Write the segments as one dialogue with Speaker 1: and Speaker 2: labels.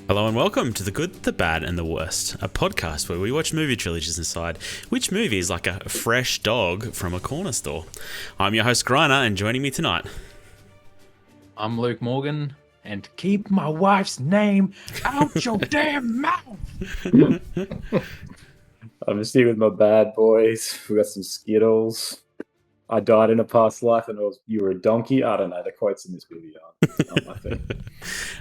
Speaker 1: Hello and welcome to The Good, The Bad and The Worst, a podcast where we watch movie trilogies and decide which movie is like a fresh dog from a corner store. I'm your host Griner, and joining me tonight...
Speaker 2: I'm Luke Morgan, and keep my wife's name out your damn mouth!
Speaker 3: I'm just here with my bad boys. We got some Skittles. I died in a past life and you were a donkey. I don't know. The quotes in this movie aren't my thing.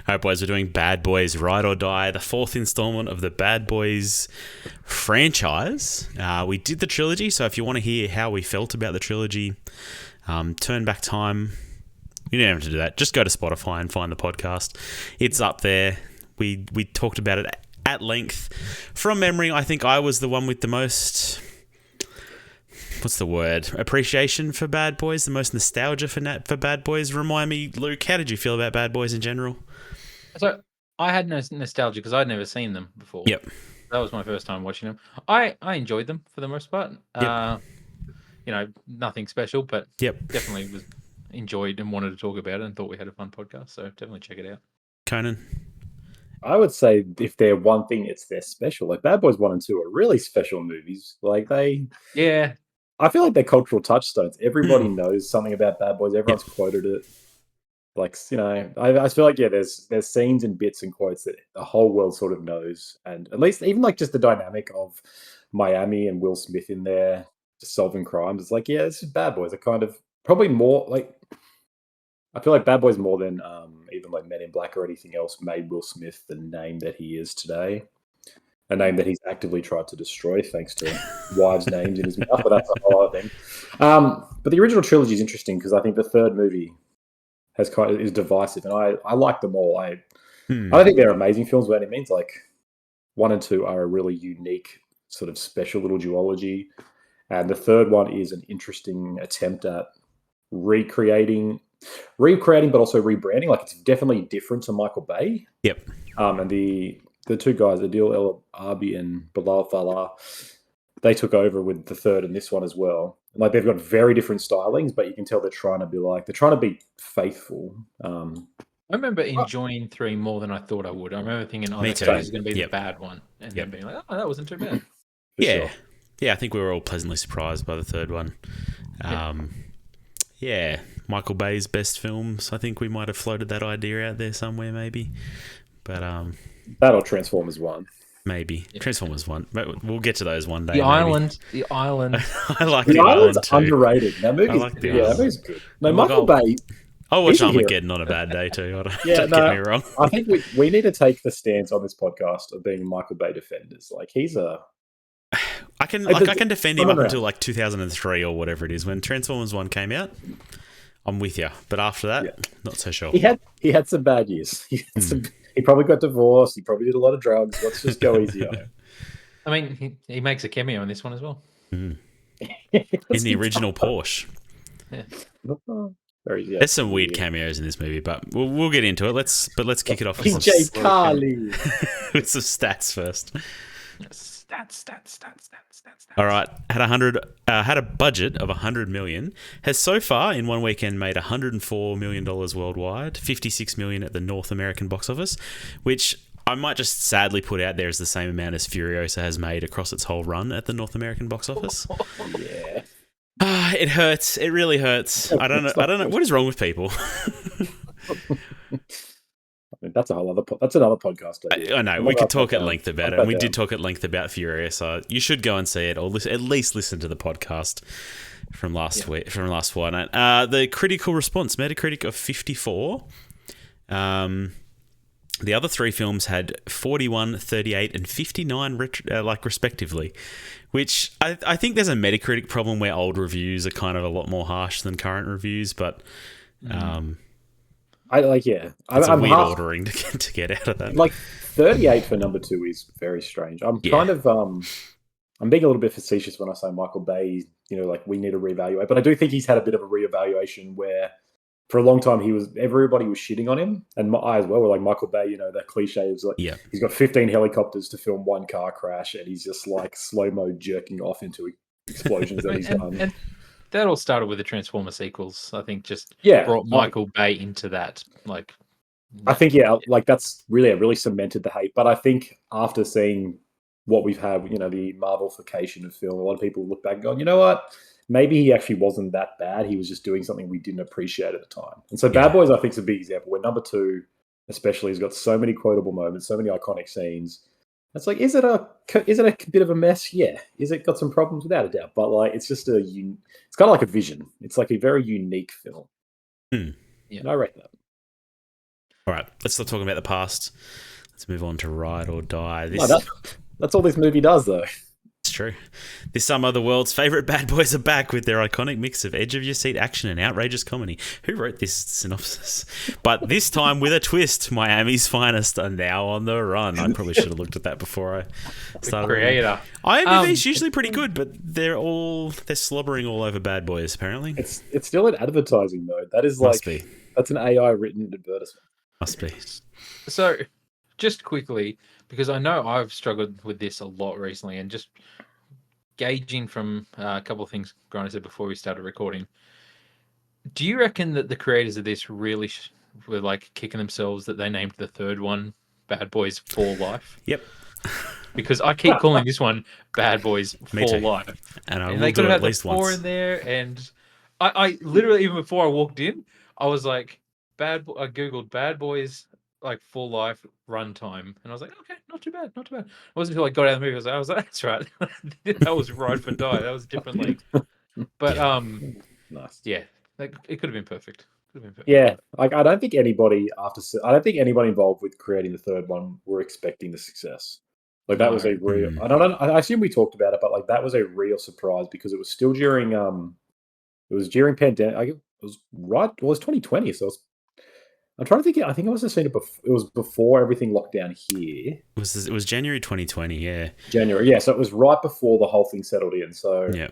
Speaker 1: All right, boys, we're doing Bad Boys Ride or Die, the fourth installment of the Bad Boys franchise. We did the trilogy, so if you want to hear how we felt about the trilogy, turn back time. You don't have to do that. Just go to Spotify and find the podcast. It's up there. We talked about it at length. From memory, I think I was the one with the most... what's the word? Appreciation for Bad Boys, the most nostalgia for Bad Boys. Remind me, Luke, how did you feel about Bad Boys in general?
Speaker 2: So I had no nostalgia because I'd never seen them before.
Speaker 1: Yep.
Speaker 2: That was my first time watching them. I enjoyed them for the most part.
Speaker 1: Yep.
Speaker 2: Nothing special, but
Speaker 1: Yep.
Speaker 2: definitely was enjoyed and wanted to talk about it and thought we had a fun podcast. So definitely check it out.
Speaker 1: Conan?
Speaker 3: I would say if they're one thing, it's they're special. Like Bad Boys 1 and 2 are really special movies.
Speaker 2: Yeah.
Speaker 3: I feel like they're cultural touchstones. Everybody knows something about Bad Boys. Everyone's quoted it. I feel like, there's scenes and bits and quotes that the whole world sort of knows. And at least even like just the dynamic of Miami and Will Smith in there just solving crimes. It's like, this is Bad Boys. Are kind of probably more like, I feel like Bad Boys more than even like Men in Black or anything else made Will Smith the name that he is today. A name that he's actively tried to destroy thanks to wives' names in his mouth, but that's a whole other thing. But the original trilogy is interesting because I think the third movie is divisive, and I like them all. I don't think they're amazing films by any means. Like 1 and 2 are a really unique sort of special little duology, and the third one is an interesting attempt at recreating, but also rebranding. Like it's definitely different to Michael Bay.
Speaker 1: Yep.
Speaker 3: And the two guys, Adil El Arbi and Bilal Fallah, they took over with the third and this one as well. And like they've got very different stylings, but you can tell they're trying to be faithful.
Speaker 2: I remember enjoying 3 more than I thought I would. I remember thinking,
Speaker 1: Me too.
Speaker 2: This is going to be the bad one. And then being like, that wasn't too bad.
Speaker 1: Yeah. Sure. Yeah, I think we were all pleasantly surprised by the third one. Michael Bay's best films. I think we might have floated that idea out there somewhere maybe. But
Speaker 3: that or Transformers 1.
Speaker 1: Maybe. Yeah. Transformers 1. But we'll get to those one day.
Speaker 2: The Island.
Speaker 1: I like
Speaker 3: The Island's
Speaker 1: too.
Speaker 3: Underrated. That movie's good. No, Michael Bay.
Speaker 1: I'll watch Armageddon on a bad day too. Don't get me wrong.
Speaker 3: I think we need to take the stance on this podcast of being Michael Bay defenders. Like he's a...
Speaker 1: I can defend him up until like 2003 or whatever it is when Transformers 1 came out. I'm with you, but after that, not so sure.
Speaker 3: He had some bad years. He probably got divorced. He probably did a lot of drugs. Let's just go easy on him.
Speaker 2: I mean, he makes a cameo in this one as well.
Speaker 1: In the original Porsche.
Speaker 2: Yeah.
Speaker 1: There's some weird cameos in this movie, but we'll get into it. Let's kick it off with
Speaker 3: PJ Carly.
Speaker 1: with some stats first.
Speaker 2: Stats.
Speaker 1: All right, had a budget of $100 million. Has so far in one weekend made $104 million worldwide, $56 million at the North American box office, which I might just sadly put out there as the same amount as Furiosa has made across its whole run at the North American box office.
Speaker 3: Yeah.
Speaker 1: It hurts. It really hurts. I don't know. What is wrong with people?
Speaker 3: That's another podcast.
Speaker 1: I know. We could talk at length about it. And we did talk at length about Furiosa. You should go and see it, or at least listen to the podcast from last week, from last fortnight. The critical response, Metacritic of 54. The other 3 films had 41, 38, and 59, respectively. Which I think there's a Metacritic problem where old reviews are kind of a lot more harsh than current reviews, but.
Speaker 3: It's
Speaker 1: a weird ordering to get out of that.
Speaker 3: Like 38 for number 2 is very strange. I'm being a little bit facetious when I say Michael Bay, we need to reevaluate. But I do think he's had a bit of a reevaluation where for a long time, everybody was shitting on him, and I as well. Were like Michael Bay, you know, that cliche is like
Speaker 1: Yeah.
Speaker 3: he's got 15 helicopters to film one car crash, and he's just like slow mo jerking off into explosions that he's done.
Speaker 2: And that all started with the Transformer sequels. I think just
Speaker 3: Yeah,
Speaker 2: brought Michael Bay into that. Like,
Speaker 3: I think like that's really cemented the hate. But I think after seeing what we've had, you know, the Marvelification of film, a lot of people look back and go, you know what? Maybe he actually wasn't that bad. He was just doing something we didn't appreciate at the time. And so Bad Boys, I think, is a big example where number 2, especially, has got so many quotable moments, so many iconic scenes. It's like, is it a bit of a mess? Yeah. Is it got some problems? Without a doubt. But like, it's just it's kind of like a vision. It's like a very unique film.
Speaker 1: Yeah.
Speaker 3: And I rate that.
Speaker 1: All right, let's stop talking about the past. Let's move on to Ride or Die.
Speaker 3: That's all this movie does, though.
Speaker 1: It's true. This summer, the world's favourite bad boys are back with their iconic mix of edge-of-your-seat action and outrageous comedy. Who wrote this synopsis? But this time with a twist, Miami's finest are now on the run. I probably should have looked at that before I started.
Speaker 2: The creator.
Speaker 1: IMDb's usually pretty good, but they're slobbering all over bad boys, apparently.
Speaker 3: It's still an advertising mode. That is like...
Speaker 1: Must be.
Speaker 3: That's an AI-written advertisement.
Speaker 1: Must be.
Speaker 2: So, just quickly, because I know I've struggled with this a lot recently, and just gauging from a couple of things Grant said before we started recording, do you reckon that the creators of this really were like kicking themselves that they named the third one Bad Boys for Life?
Speaker 1: Yep.
Speaker 2: Because I keep calling this one Bad Boys for Life.
Speaker 1: And
Speaker 2: they could have had
Speaker 1: at least
Speaker 2: the 4
Speaker 1: once.
Speaker 2: in there, and I literally, even before I walked in, I was like, I googled Bad Boys like full life runtime, and I was like, okay, not too bad. It wasn't until I got out of the movie I was like, that's right. That was Ride or Die. That was a different length. But
Speaker 3: nice.
Speaker 2: Yeah, it could have been perfect.
Speaker 3: Yeah, like I don't think anybody involved with creating the third one were expecting the success. Like that was a real. I assume we talked about it, but like that was a real surprise because it was still during pandemic. It was 2020, so I'm trying to think. I think I must have seen it before. It was before everything locked down here.
Speaker 1: It was January 2020. Yeah.
Speaker 3: January. Yeah. So it was right before the whole thing settled in. So
Speaker 1: yeah.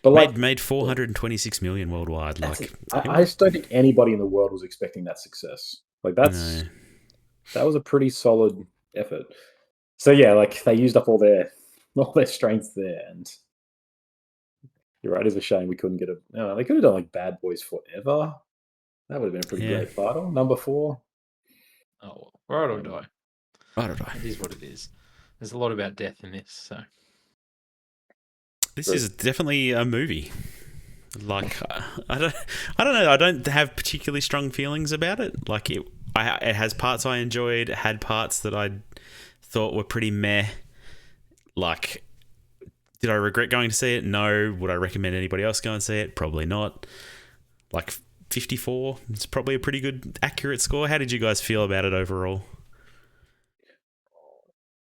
Speaker 3: But like
Speaker 1: made 426 million worldwide. Like
Speaker 3: I just don't think anybody in the world was expecting that success. Like that was a pretty solid effort. So yeah, like they used up all their strengths there, and you're right. It's a shame we couldn't get they could have done like Bad Boys Forever. That would have been a pretty great title. Number 4.
Speaker 2: Oh, Ride or Die.
Speaker 1: Ride or Die.
Speaker 2: It is what it is. There's a lot about death in this, so.
Speaker 1: This is definitely a movie. Like I don't know. I don't have particularly strong feelings about it. Like it has parts I enjoyed. It had parts that I thought were pretty meh. Like, did I regret going to see it? No. Would I recommend anybody else go and see it? Probably not. Like 54. It's probably a pretty good, accurate score. How did you guys feel about it overall?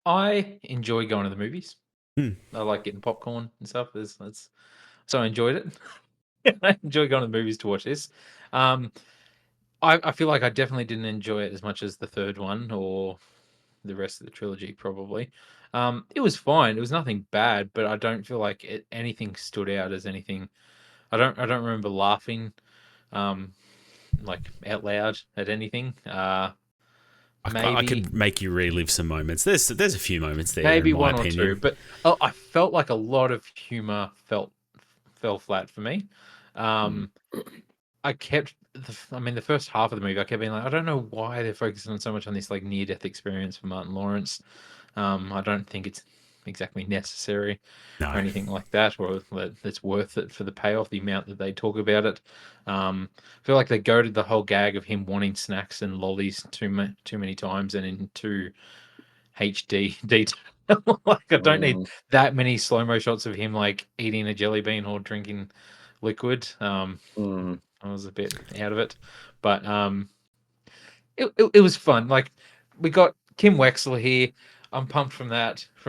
Speaker 2: I enjoy going to the movies. I like getting popcorn and stuff. So I enjoyed it. I enjoy going to the movies to watch this. I feel like I definitely didn't enjoy it as much as the third one or the rest of the trilogy, probably. It was fine. It was nothing bad, but I don't feel like anything stood out as anything. I don't remember laughing like out loud at anything.
Speaker 1: I could make you relive some moments. There's a few moments there.
Speaker 2: Maybe
Speaker 1: in my
Speaker 2: one
Speaker 1: opinion.
Speaker 2: or two, but I felt like a lot of humor fell flat for me. I kept, the first half of the movie, I kept being like, I don't know why they're focusing on so much on this like near-death experience for Martin Lawrence. I don't think it's exactly necessary or anything like that, or that it's worth it for the payoff, the amount that they talk about it. I feel like they go to the whole gag of him wanting snacks and lollies too many times and in too HD detail. Like I don't need that many slow-mo shots of him like eating a jelly bean or drinking liquid. I was a bit out of it, but it was fun. Like we got Kim Wexler here. I'm pumped from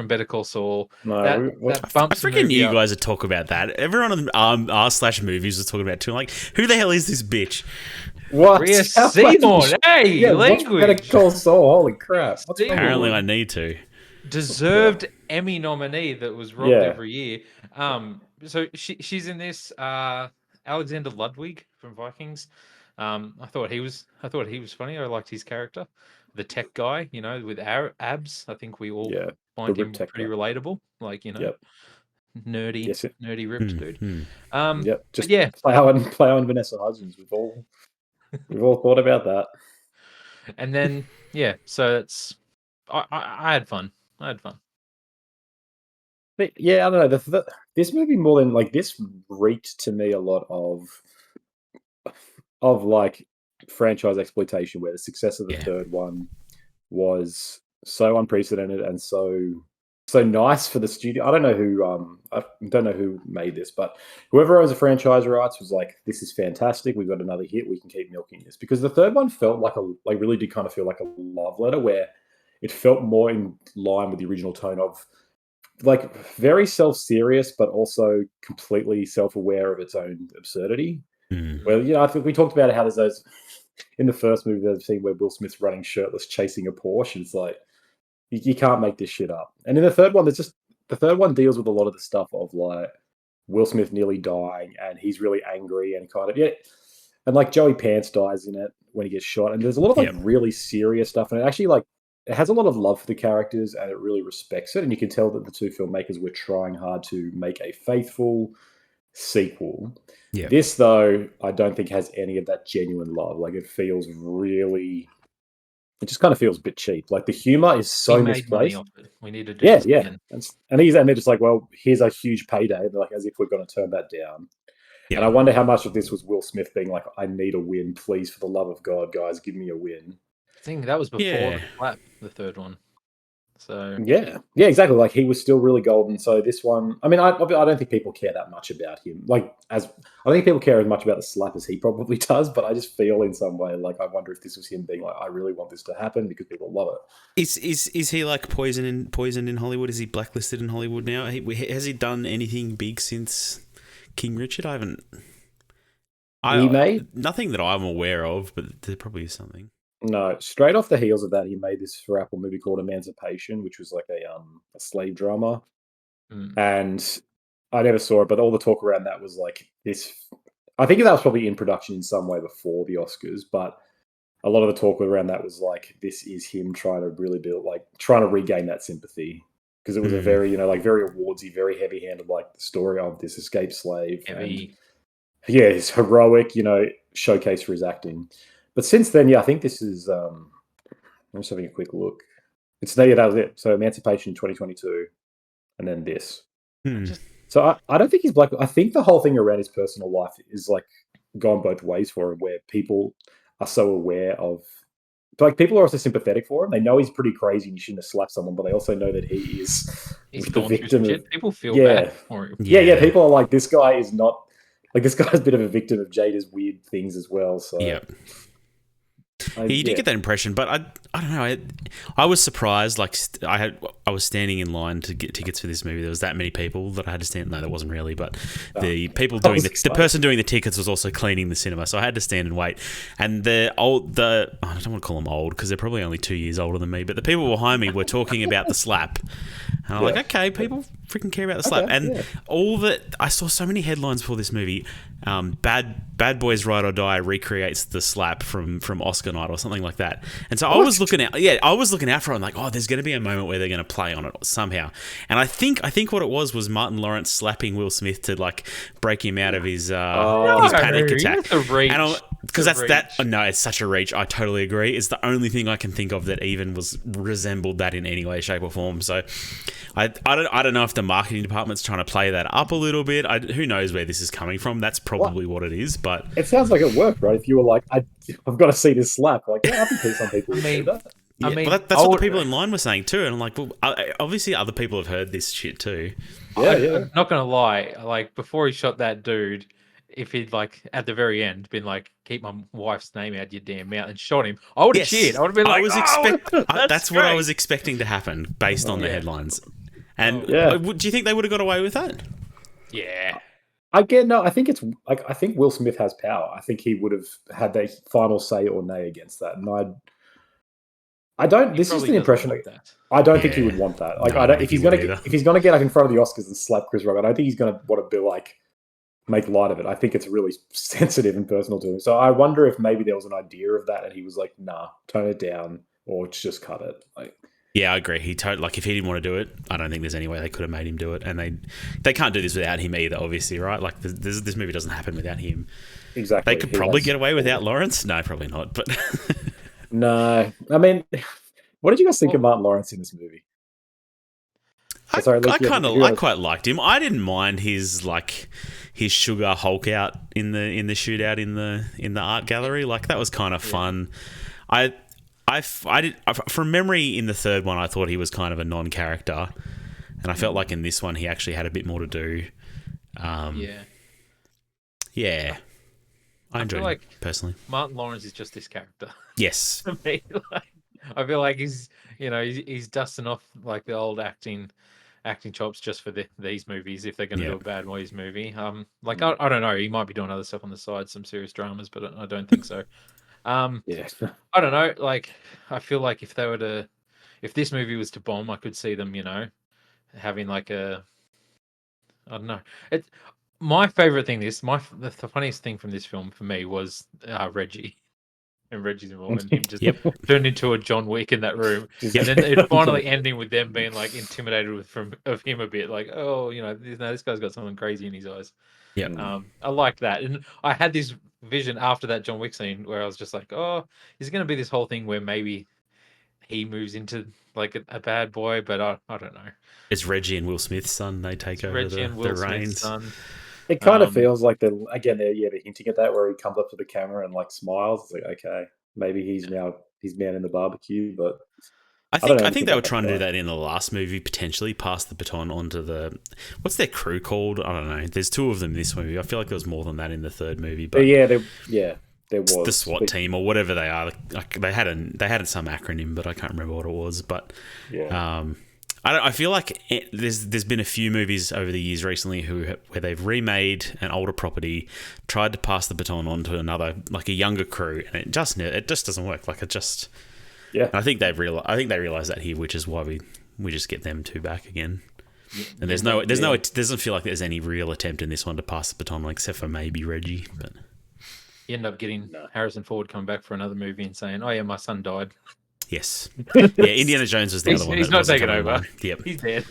Speaker 2: Better Call Saul. That bumps
Speaker 1: I freaking knew you guys would talk about that. Everyone on r/movies was talking about it too. I'm like, who the hell is this bitch?
Speaker 3: What?
Speaker 2: Rhea Seymour. Hey, language.
Speaker 3: Better Call Saul. Holy crap!
Speaker 1: Apparently, I need to.
Speaker 2: Deserved Emmy nominee that was robbed every year. So she's in this. Alexander Ludwig from Vikings. I thought he was funny. I liked his character, the tech guy, with abs. I think we all
Speaker 3: Yeah,
Speaker 2: find
Speaker 3: the
Speaker 2: him
Speaker 3: Rip Tech
Speaker 2: pretty
Speaker 3: guy.
Speaker 2: relatable. Like,
Speaker 3: Yep.
Speaker 2: nerdy,
Speaker 3: Yes.
Speaker 2: nerdy ripped dude.
Speaker 3: Yep.
Speaker 2: But
Speaker 3: Just
Speaker 2: yeah,
Speaker 3: plowing Vanessa Hudgens. We've all thought about that.
Speaker 2: and then yeah, so it's I had fun. I had fun.
Speaker 3: But yeah, I don't know. This movie more than like this reeked to me a lot of like franchise exploitation, where the success of the
Speaker 1: Yeah.
Speaker 3: third one was so unprecedented and so nice for the studio. I don't know who made this, but whoever owns the franchise rights was like, "This is fantastic. We've got another hit. We can keep milking this." Because the third one felt really did kind of feel like a love letter, where it felt more in line with the original tone of like very self-serious, but also completely self-aware of its own absurdity. Well, I think we talked about how there's those in the first movie. There's a scene where Will Smith's running shirtless, chasing a Porsche. And it's like you can't make this shit up. And in the third one, the third one deals with a lot of the stuff of like Will Smith nearly dying, and he's really angry and kind of and like Joey Pants dies in it when he gets shot. And there's a lot of like really serious stuff, and it actually like it has a lot of love for the characters, and it really respects it. And you can tell that the two filmmakers were trying hard to make a faithful sequel.
Speaker 1: Yeah.
Speaker 3: This, though, I don't think has any of that genuine love. Like, it feels really... It just kind of feels a bit cheap. Like, the humor is so
Speaker 2: We made money
Speaker 3: misplaced.
Speaker 2: off it. We need to do this again.
Speaker 3: And they're just like, well, here's a huge payday. They're like, as if we're going to turn that down.
Speaker 1: Yeah.
Speaker 3: And I wonder how much of this was Will Smith being like, I need a win. Please, for the love of God, guys, give me a win.
Speaker 2: I think that was before the flap, the third one. So
Speaker 3: yeah, exactly. Like, he was still really golden. So this one, I mean, I don't think people care that much about him. Like, I don't think people care as much about the slap as he probably does. But I just feel in some way like I wonder if this was him being like, I really want this to happen because people love it.
Speaker 1: Is he like poisoned in Hollywood? Is he blacklisted in Hollywood now? Has he done anything big since King Richard? He made nothing that I'm aware of, but there probably is something.
Speaker 3: No, straight off the heels of that, he made this for Apple movie called Emancipation, which was like a slave drama. And I never saw it, but all the talk around that was like this. I think that was probably in production in some way before the Oscars, but a lot of the talk around that was like, this is him trying to really trying to regain that sympathy. Because it was a very, like very awardsy, very heavy-handed, like the story of this escaped slave.
Speaker 2: Heavy.
Speaker 3: And, yeah, he's heroic, showcase for his acting. But since then, I think this is. I'm just having a quick look. That was it. So Emancipation 2022, and then this. So I don't think he's black. I think the whole thing around his personal life is like gone both ways for him, where people are so aware of. Like, people are also sympathetic for him. They know he's pretty crazy and you shouldn't have slapped someone, but they also know that he's the victim.
Speaker 2: People feel bad for him.
Speaker 3: Yeah. People are like, this guy is not. Like, this guy's a bit of a victim of Jada's weird things as well. So
Speaker 1: yeah. You did get that impression, but I don't know. I was surprised. Like, I was standing in line to get tickets for this movie. There was that many people that I had to stand. No, there wasn't really, but the people doing the person doing the tickets was also cleaning the cinema, so I had to stand and wait. And I don't want to call them old because they're probably only 2 years older than me. But the people behind me were talking about the slap, and I'm like, okay, people freaking care about the slap. All that I saw so many headlines for this movie. Bad Boys Ride or Die recreates the slap from Oscar night or something like that. And so I was looking out. Yeah, I was looking out for it. I'm like, there's going to be a moment where they're going to play on it somehow. And I think what it was Martin Lawrence slapping Will Smith to like break him out of his panic attack. Because that's that. No, it's such a reach. I totally agree. It's the only thing I can think of that even resembled that in any way, shape, or form. So I don't know if the marketing department's trying to play that up a little bit. Who knows where this is coming from? That's probably what it is. But
Speaker 3: it sounds like it worked, right? If you were like, I've got to see this slap. Like, yeah, I think there's some people who say that.
Speaker 1: That's what the people in line were saying too. And I'm like, well, obviously other people have heard this shit too.
Speaker 2: I'm not gonna lie. Like, before he shot that dude, if he'd like at the very end been like, keep my wife's name out your damn mouth, and shot him, I would have cheered. I would have been like,
Speaker 1: that's what I was expecting to happen based on the headlines. And do you think they would have got away with that?
Speaker 2: Yeah.
Speaker 3: I think it's like, I think Will Smith has power. I think he would have had the final say or nay against that. And I don't. This is the impression. I don't think he would want that. Like, if he's gonna get like in front of the Oscars and slap Chris Rock, I don't think he's gonna want to be like, make light of it. I think it's really sensitive and personal to him. So I wonder if maybe there was an idea of that, and he was like, "Nah, tone it down, or just cut it." Like,
Speaker 1: Yeah, I agree. Like if he didn't want to do it, I don't think there's any way they could have made him do it, and they can't do this without him either. Obviously, right? Like this movie doesn't happen without him.
Speaker 3: exactly.
Speaker 1: They could probably get away without Lawrence. No, probably not. But
Speaker 3: No, I mean, what did you guys think of Martin Lawrence in this movie?
Speaker 1: I quite liked him. I didn't mind his sugar Hulk out in the shootout in the art gallery. Like that was kind of fun. From memory in the third one, I thought he was kind of a non-character, and I felt like in this one he actually had a bit more to do. Yeah. I enjoyed him personally.
Speaker 2: Martin Lawrence is just this character.
Speaker 1: Yes.
Speaker 2: To me, I feel like he's dusting off like the old acting chops just for these movies if they're going to do a Bad Boys movie. I don't know. He might be doing other stuff on the side, some serious dramas, but I don't think so. I don't know. Like, I feel like if this movie was to bomb, I could see them, having like I don't know. My favorite thing. The funniest thing from this film for me was Reggie. And Reggie's involvement, him just turned into a John Wick in that room, and then it finally ending with them being like intimidated of him a bit, like, oh, this guy's got something crazy in his eyes.
Speaker 1: Yeah,
Speaker 2: I like that, and I had this vision after that John Wick scene where I was just like, oh, is going to be this whole thing where maybe he moves into like a bad boy, but I don't know.
Speaker 1: It's Reggie and Will Smith's son. They take over the reins.
Speaker 3: It kind of feels like they're hinting at that, where he comes up to the camera and like smiles. It's like, okay, maybe he's man in the barbecue. But
Speaker 1: I think they were trying to do that in the last movie, potentially pass the baton onto what's their crew called? I don't know. There's two of them in this movie. I feel like there was more than that in the third movie. But
Speaker 3: there was
Speaker 1: the SWAT team or whatever they are. They had some acronym, but I can't remember what it was. But I feel like there's been a few movies over the years recently where they've remade an older property, tried to pass the baton on to another, like a younger crew, and it just doesn't work. Like it just, I think they realize that here, which is why we just get them two back again. And it doesn't feel like there's any real attempt in this one to pass the baton, except for maybe Reggie. But
Speaker 2: you end up getting Harrison Ford coming back for another movie and saying, "Oh yeah, my son died."
Speaker 1: Yes. Yeah, Indiana Jones was the other one.
Speaker 2: He's not taking over.
Speaker 1: On. Yep.
Speaker 2: He's dead.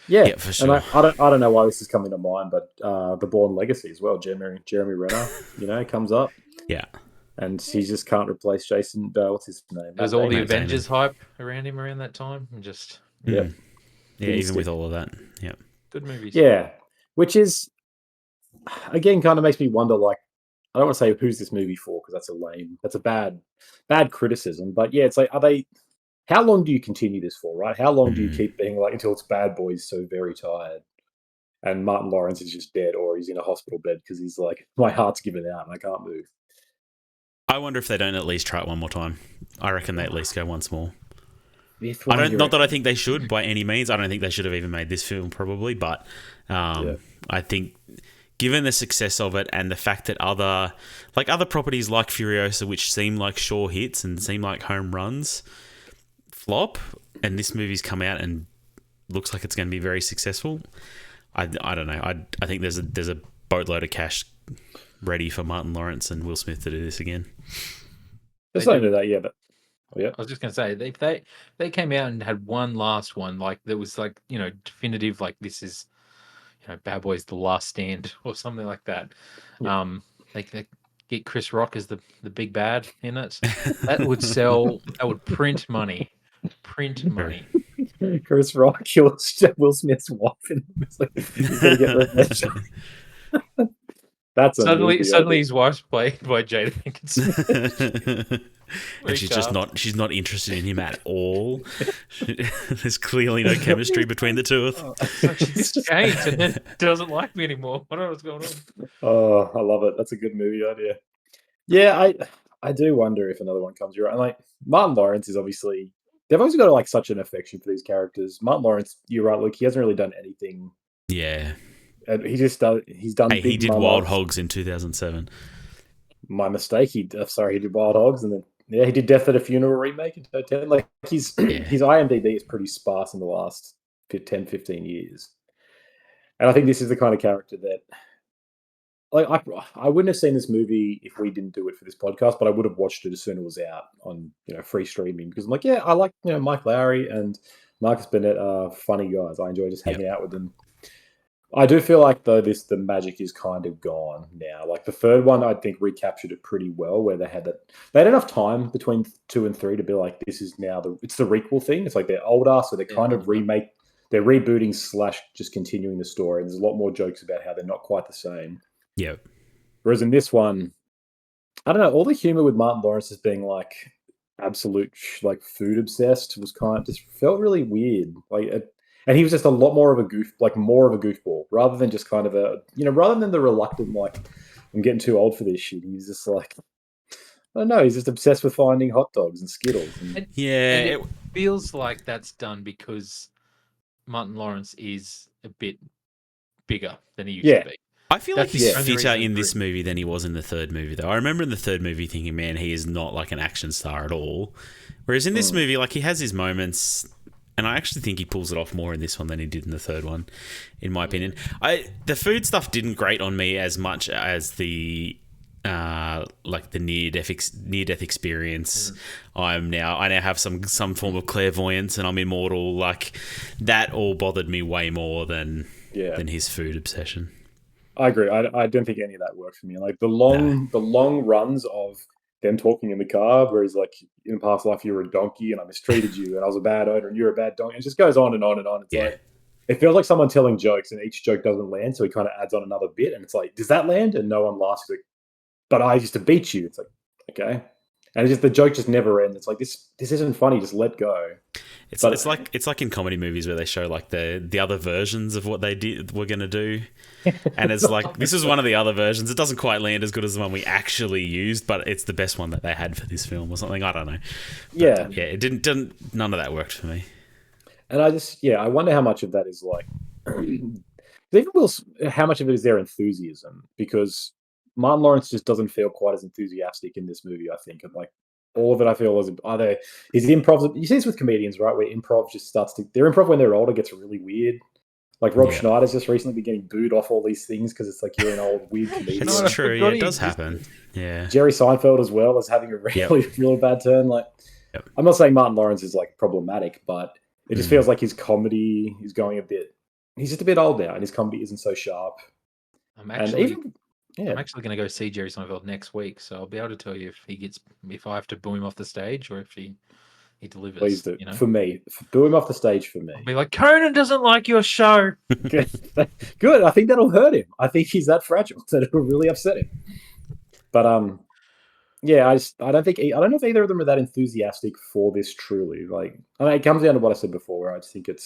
Speaker 3: Yeah,
Speaker 1: for sure.
Speaker 3: And I don't know why this is coming to mind, but the Bourne Legacy as well. Jeremy Renner, comes up.
Speaker 1: Yeah.
Speaker 3: And he just can't replace Jason. What's his name?
Speaker 2: There's all the Avengers hype around him around that time, and just
Speaker 1: yeah, even with all of that,
Speaker 2: good movies.
Speaker 3: Yeah, which is again kind of makes me wonder, like, I don't want to say who's this movie for, because that's a bad criticism. But yeah, it's like, how long do you continue this for, right? How long do you keep being like, until it's Bad Boys so very tired and Martin Lawrence is just dead, or he's in a hospital bed because he's like, my heart's given out and I can't move.
Speaker 1: I wonder if they don't at least try it one more time. I reckon they at least go once more. Not that I think they should by any means. I don't think they should have even made this film probably, but I think given the success of it and the fact that other properties like Furiosa, which seem like sure hits and seem like home runs, flop, and this movie's come out and looks like it's going to be very successful, I don't know. I think there's a boatload of cash ready for Martin Lawrence and Will Smith to do this again.
Speaker 3: There's not into that, but
Speaker 2: I was just going to say, if they came out and had one last one, like that was like, definitive, like this is, Bad Boys The Last Stand or something like that. They get Chris Rock as the big bad in it. That would sell. That would print money.
Speaker 3: Chris Rock kills Will Smith's wife, and it's like, he's gonna get revenge. That's
Speaker 2: suddenly his wife's played by Jada Pinkett.
Speaker 1: And she's not interested in him at all. There's clearly no chemistry between the two of them.
Speaker 2: She's changed and then doesn't like me anymore. I don't know what's going on.
Speaker 3: Oh, I love it. That's a good movie idea. Yeah, I do wonder if another one comes around. Like, Martin Lawrence is obviously, they've always got like such an affection for these characters. Martin Lawrence, you're right, Luke, he hasn't really done anything.
Speaker 1: Yeah.
Speaker 3: He's done.
Speaker 1: Hey, he did Wild Hogs in 2007. My
Speaker 3: mistake. He did Wild Hogs, and then he did Death at a Funeral remake in 2010. Like, his IMDb is pretty sparse in the last 10, 15 years. And I think this is the kind of character that like I wouldn't have seen this movie if we didn't do it for this podcast, but I would have watched it as soon as it was out on free streaming because I'm like, yeah, I like Mike Lowry and Marcus Burnett are funny guys. I enjoy just hanging out with them. I do feel like though the magic is kind of gone now. Like the third one, I think recaptured it pretty well, where they had enough time between 2 and 3 to be like, this is now it's the requel thing. It's like they're older, so they're kind of they're rebooting / just continuing the story. And there's a lot more jokes about how they're not quite the same.
Speaker 1: Yeah.
Speaker 3: Whereas in this one, I don't know, all the humor with Martin Lawrence as being like absolute like food obsessed was kind of just felt really weird. And he was just a lot more of a goofball rather than just kind of rather than the reluctant, like, I'm getting too old for this shit. He's just like, I don't know, he's just obsessed with finding hot dogs and Skittles. And
Speaker 2: it feels like that's done because Martin Lawrence is a bit bigger than he used to be.
Speaker 1: I feel like he's fitter in this movie than he was in the third movie, though. I remember in the third movie thinking, man, he is not like an action star at all. Whereas in this movie, like, he has his moments, and I actually think he pulls it off more in this one than he did in the third one, in my opinion. The food stuff didn't grate on me as much as the like the near-death experience. I now have some form of clairvoyance and I'm immortal. Like, that all bothered me way more than his food obsession.
Speaker 3: I agree. I don't think any of that worked for me. Like the long runs of them talking in the car, where he's like, in a past life you were a donkey and I mistreated you and I was a bad owner and you're a bad donkey. It just goes on and on and on. It's like, it feels like someone telling jokes and each joke doesn't land, so he kind of adds on another bit and it's like, does that land? And no one laughs. He's like, but I used to beat you. It's like, okay. And it's just, the joke just never ends. It's like, this isn't funny, just let go.
Speaker 1: It's like in comedy movies where they show like the other versions of what we're gonna do, and it's like, this is one of the other versions. It doesn't quite land as good as the one we actually used, but it's the best one that they had for this film or something. I don't know. But, it didn't. None of that worked for me.
Speaker 3: And I wonder how much of that is like, how much of it is their enthusiasm, because Martin Lawrence just doesn't feel quite as enthusiastic in this movie, I think, and like. All of it, I feel, was either his improv. You see this with comedians, right? Where improv just their improv when they're older gets really weird. Like Rob Schneider's just recently been getting booed off all these things because it's like, you're an old weird comedian.
Speaker 1: It's true. Yeah, it does happen. Yeah.
Speaker 3: Jerry Seinfeld as well is having a really bad turn. Like, I'm not saying Martin Lawrence is like problematic, but it just feels like his comedy is going a bit. He's just a bit old now, and his comedy isn't so sharp.
Speaker 2: I'm actually going to go see Jerry Seinfeld next week, so I'll be able to tell you if I have to boo him off the stage or if he delivers.
Speaker 3: Please do. For me, boo him off the stage for me.
Speaker 2: I'll be like, Conan doesn't like your show.
Speaker 3: Good. I think that'll hurt him. I think he's that fragile that it'll really upset him. But I don't know if either of them are that enthusiastic for this truly. Like, it comes down to what I said before, where I just think it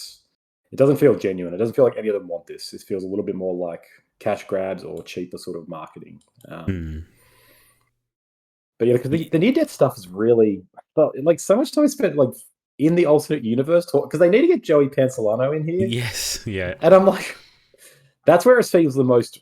Speaker 3: doesn't feel genuine. It doesn't feel like any of them want this. It feels a little bit more like cash grabs or cheaper sort of marketing. But yeah, because the near-death stuff is really, like, so much time spent like in the alternate universe because they need to get Joey Pantoliano in here.
Speaker 1: Yes, yeah.
Speaker 3: And I'm like, that's where it feels the most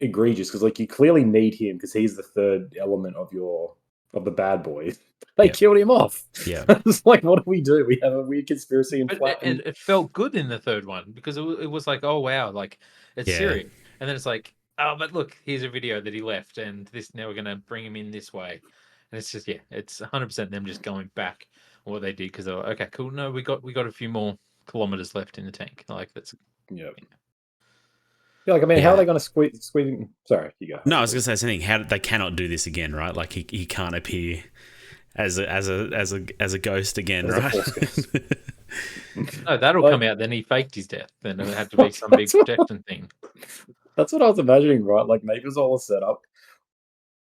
Speaker 3: egregious, because like you clearly need him because he's the third element of the bad boys. They killed him off. Yeah, it's like, what do we do? We have a weird conspiracy and
Speaker 2: it felt good in the third one because it was like, oh wow, like it's serious. And then it's like, oh, but look, here's a video that he left, and now we're gonna bring him in this way, and it's just it's 100% them just going back on what they did because they're like, okay, cool. No, we got a few more kilometers left in the tank. Like that's
Speaker 3: Yeah, like, I mean, how are they going to squeeze? Sorry, you go.
Speaker 1: No, I was going to say something. How they cannot do this again, right? Like he can't appear as a ghost again, right?
Speaker 2: No, that'll come out. Then he faked his death. Then it'll have to be some big protection thing.
Speaker 3: That's what I was imagining, right? Like maybe it's all a setup,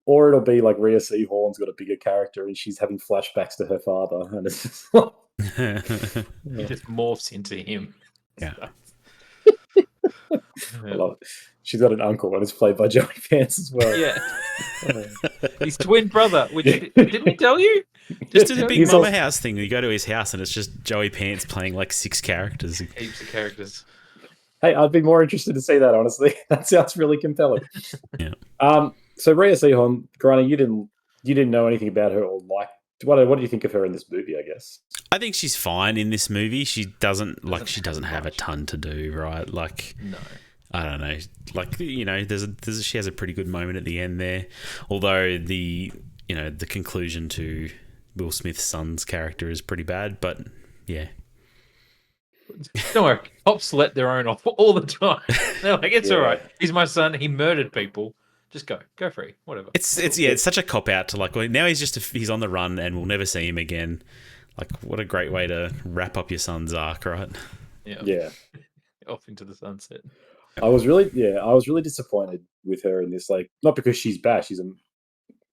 Speaker 3: or it'll be like Rhea Seehorn's got a bigger character and she's having flashbacks to her father, and it's just like...
Speaker 2: he just morphs into him.
Speaker 1: Yeah.
Speaker 3: I love it. She's got an uncle and it's played by Joey Pants as well.
Speaker 2: Yeah. His twin brother, which didn't we tell you?
Speaker 1: Just do the Big Mama House thing. You go to his house and it's just Joey Pants playing like 6 characters.
Speaker 2: Heaps of characters.
Speaker 3: Hey, I'd be more interested to see that, honestly. That sounds really compelling.
Speaker 1: Yeah.
Speaker 3: So Rhea Seehorn, Grana, you didn't know anything about her or like. What do you think of her in this movie, I guess?
Speaker 1: I think she's fine in this movie. She doesn't have a ton to do, right? Like,
Speaker 2: no.
Speaker 1: I don't know. Like, you know, she has a pretty good moment at the end there. Although the conclusion to Will Smith's son's character is pretty bad, but yeah.
Speaker 2: Don't worry, cops let their own off all the time. They're like, it's all right. He's my son. He murdered people. Just go free, whatever.
Speaker 1: It's such a cop out to like. Well, now he's on the run and we'll never see him again. Like, what a great way to wrap up your son's arc, right?
Speaker 3: Yeah.
Speaker 2: Off into the sunset.
Speaker 3: I was really disappointed with her in this. Like, not because she's bad.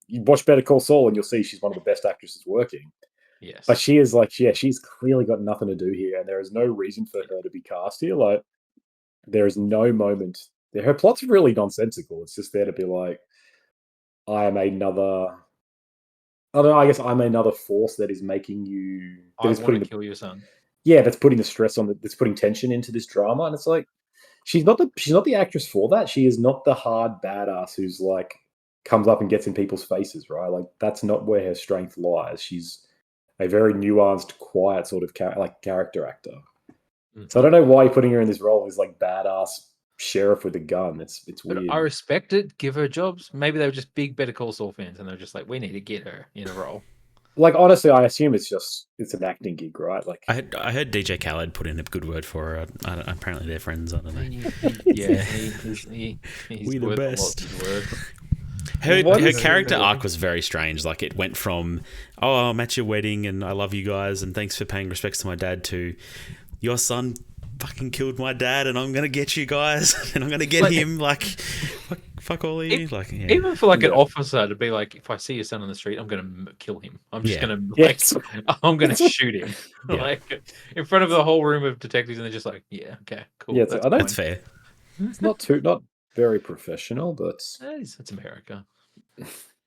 Speaker 3: You watch Better Call Saul and you'll see she's one of the best actresses working.
Speaker 2: Yes.
Speaker 3: But she is like, she's clearly got nothing to do here, and there is no reason for her to be cast here. Like, there is no moment. Her plot's really nonsensical. It's just there to be like, I am another. I don't know. I guess I'm another force that is making you.
Speaker 2: I want to kill your son.
Speaker 3: Yeah, that's putting the stress on. That's putting tension into this drama, and it's like, she's not the actress for that. She is not the hard badass who's like comes up and gets in people's faces, right? Like, that's not where her strength lies. She's a very nuanced, quiet sort of character actor. So I don't know why you're putting her in this role as like badass sheriff with a gun. It's weird.
Speaker 2: I respect it. Give her jobs. Maybe they were just big Better Call Saul fans, and they're just like, we need to get her in a role.
Speaker 3: Like, honestly, I assume it's an acting gig, right? Like,
Speaker 1: I heard DJ Khaled put in a good word for her. Apparently they're friends. I don't know.
Speaker 2: Yeah, he's
Speaker 1: we the best.
Speaker 2: Her
Speaker 1: character arc was very strange. Like, it went from, oh, I'm at your wedding and I love you guys and thanks for paying respects to my dad, to your son fucking killed my dad and I'm gonna get you guys and I'm gonna get him. Like, fuck all of you. Like, yeah.
Speaker 2: Even for like an officer to be like, if I see your son on the street, I'm gonna kill him. I'm just gonna I'm gonna shoot him. Like, in front of the whole room of detectives, and they're just like, yeah, okay, cool.
Speaker 3: Yeah,
Speaker 1: that's fair.
Speaker 3: It's not very professional, but
Speaker 2: it's America.